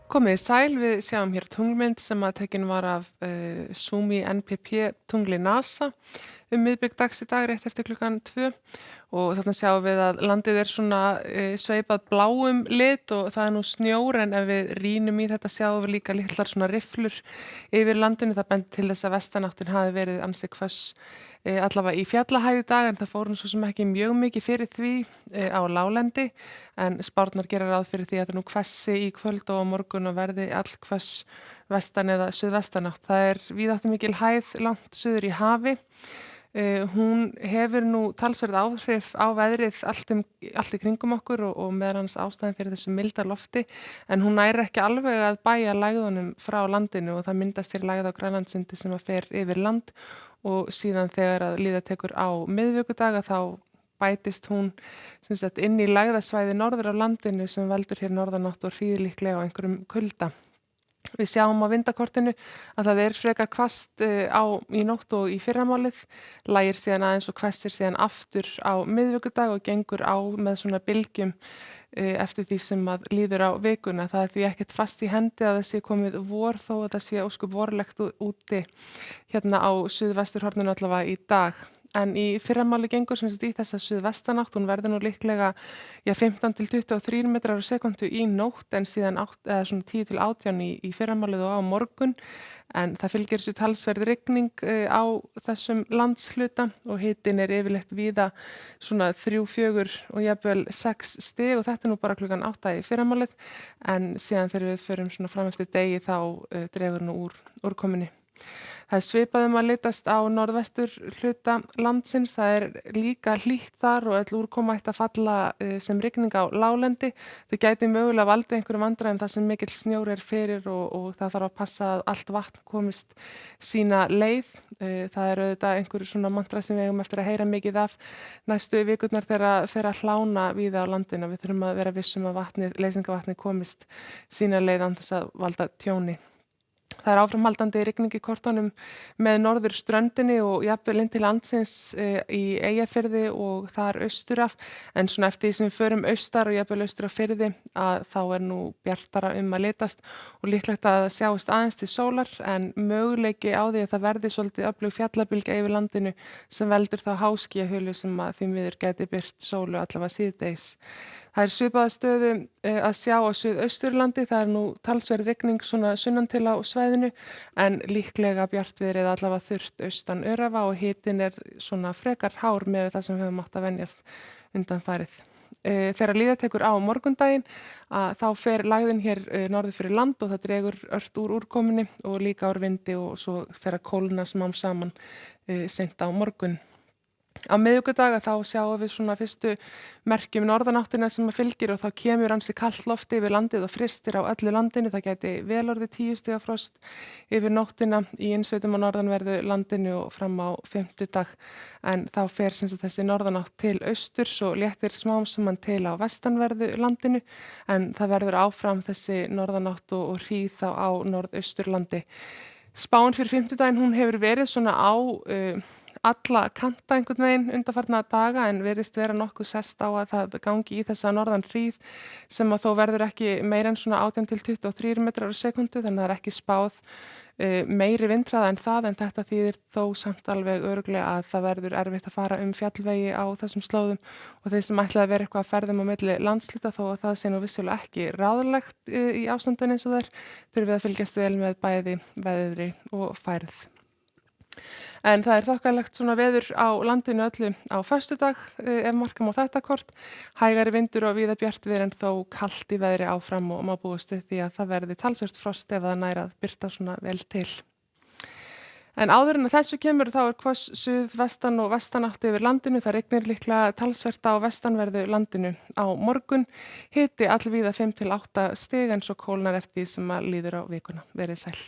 Komið þið sæl, við sjáum hér tunglmynd sem að tekin var af Sumi NPP tungli NASA miðbik dags í dag rétt eftir klukkan 2 og þarna sjáum við að landið er svona sveipað bláum lit og það er nú snjór en ef við rýnum í þetta sjáum við líka litlar svona rifflur yfir landinu. Það bendir til þess að vestanáttin hafi verið ansi hvöss allavega í fjallahæð í dag en það fór nú svo sem ekki mjög mikið fyrir því á láglendi en spárnar gera ráð fyrir því að þetta nú hvessi í kvöld og á morgun og verði allhvöss vestan eða suðvestanátt. Það er víðáttumikil hæð langt suður í hafi. Hún hefur nú talsverð áhrif á veðrið allt í kringum okkur og meðal annars ástæðan fyrir þessu milda lofti en hún nær ekki alveg að bæja lægðunum frá landinu og það myndast hér lægð á Grænlandssundi sem að fer yfir land og síðan þegar að líða tekur á miðvikudaga þá bætist hún sem sagt inn í lægðasvæði norður af landinu sem veldur hér norðanátt og hríðir líklega á einhverjum kulda. Við sjáum á vindakortinu að það er frekar hvasst í nótt og í fyrramálið, lægir síðan aðeins og hvessir síðan aftur á miðvikudag og gengur á með svona bylgjum eftir því sem að líður á vikuna. Það er því ekkert fast í hendi að það sé komið vor þó að það sé óskup vorlegt úti hérna á suðvesturhorninu allavega í dag. En í fyrramáli gengur sem sagt í þessa suðvestanátt, hún verður nú líklega 15 til 23 metrar á sekúndu í nótt en síðan svona 10 til 18 í fyrramálið og á morgun. En það fylgir þessu talsverð rigning á þessum landshluta og hitinn er yfirleitt víða svona 3, 4 og jafnvel 6 stig og þetta er nú bara klukkan 8 í fyrramálið en síðan þegar við förum svona fram eftir degi þá dregur nú úr úrkomunni. Það er svipað að litast á norðvestur hluta landsins, það er líka hlýtt þar og öll úrkoma ætti að falla sem rigning á láglendi. Það gæti mögulega valdið einhverjum vandræðum þar sem mikill snjór er fyrir og það þarf að passa að allt vatn komist sína leið. Það er auðvitað einhver svona mantra sem við eigum eftir að heyra mikið af næstu vikurnar þegar fer að hlána víða á landinu. Við þurfum að vera vissum að leysingavatnið komist sína leið án þess að valda tjóni. Það er áframhaldandi rigning í kortunum með norður ströndinni og jafnvel inn til landsins í Eyjafirði og þar austur af en svona eftir því sem við förum austar og jafnvel austur af firði að þá er nú bjartara að litast og líklegt að það sjáist aðeins til sólar en möguleiki á því að það verði svolítið öflug fjallabylgja yfir landinu sem veldur þá háskýjahulu sem að því miður gæti byrt sólu allavega síðdegis. Það er svipaða stöðu að sjá á Suðausturlandi, það er nú talsverð rigning svona sunnan til á svæðinu en líklega bjartviðrið allavega þurrt austan örafa og hitinn er svona frekar hár með það sem við höfum átt að venjast undanfarið. Þegar líða tekur á morgundaginn þá fer lægðin hér norður fyrir land og það dregur ört úr úrkomunni og líka úr vindi og svo fer að kólna smám saman seint á morgun. Á miðvikudaga þá sjáum við svona fyrstu merkjum norðanáttina sem að fylgir og þá kemur ansi kalt lofti yfir landið og frystir á öllu landinu. Það gæti vel orðið 10 stiga frost yfir nóttina í innsveitum á norðanverðu landinu og fram á fimmtudag. En þá fer sem sagt þessi norðanátt til austurs og léttir smám saman til á vestanverðu landinu en það verður áfram þessi norðanátt og hríð þá á norðausturlandi. Spáin fyrir fimmtudaginn hún hefur verið svona á alla kanta einhvern veginn undanfarna daga en virðist vera nokkuð sest á að það gangi í þessa norðan hríð sem að þó verður ekki meira en svona 18 til 23 metrar á sekúndu þannig að það er ekki spáð meiri vindhraða en það en þetta þýðir þó samt alveg örugglega að það verður erfitt að fara fjallvegi á þessum slóðum og þeir sem ætlaði að vera eitthvað að ferðum á milli landshluta þó að það sé nú vissulega ekki ráðlegt í ástandinu eins og þær þurfum við að fylgjast vel með bæði veðri og færð. En það er þokkalegt svona veður á landinu öllu á föstudag ef markam á þetta kort. Hægari vindur og víða bjartviðri en þó kalt í veðri áfram og má búast við því að það verði talsvert frost ef það nær að birta svona vel til. En áður en að þessu kemur þá er hvöss suðvestan og vestanátt yfir landinu. Það rignir líklega talsvert á vestanverðu landinu á morgun. Hiti allvíða 5 til 8 stig en svo kólnar eftir því sem að líður á vikuna. Verið sæl.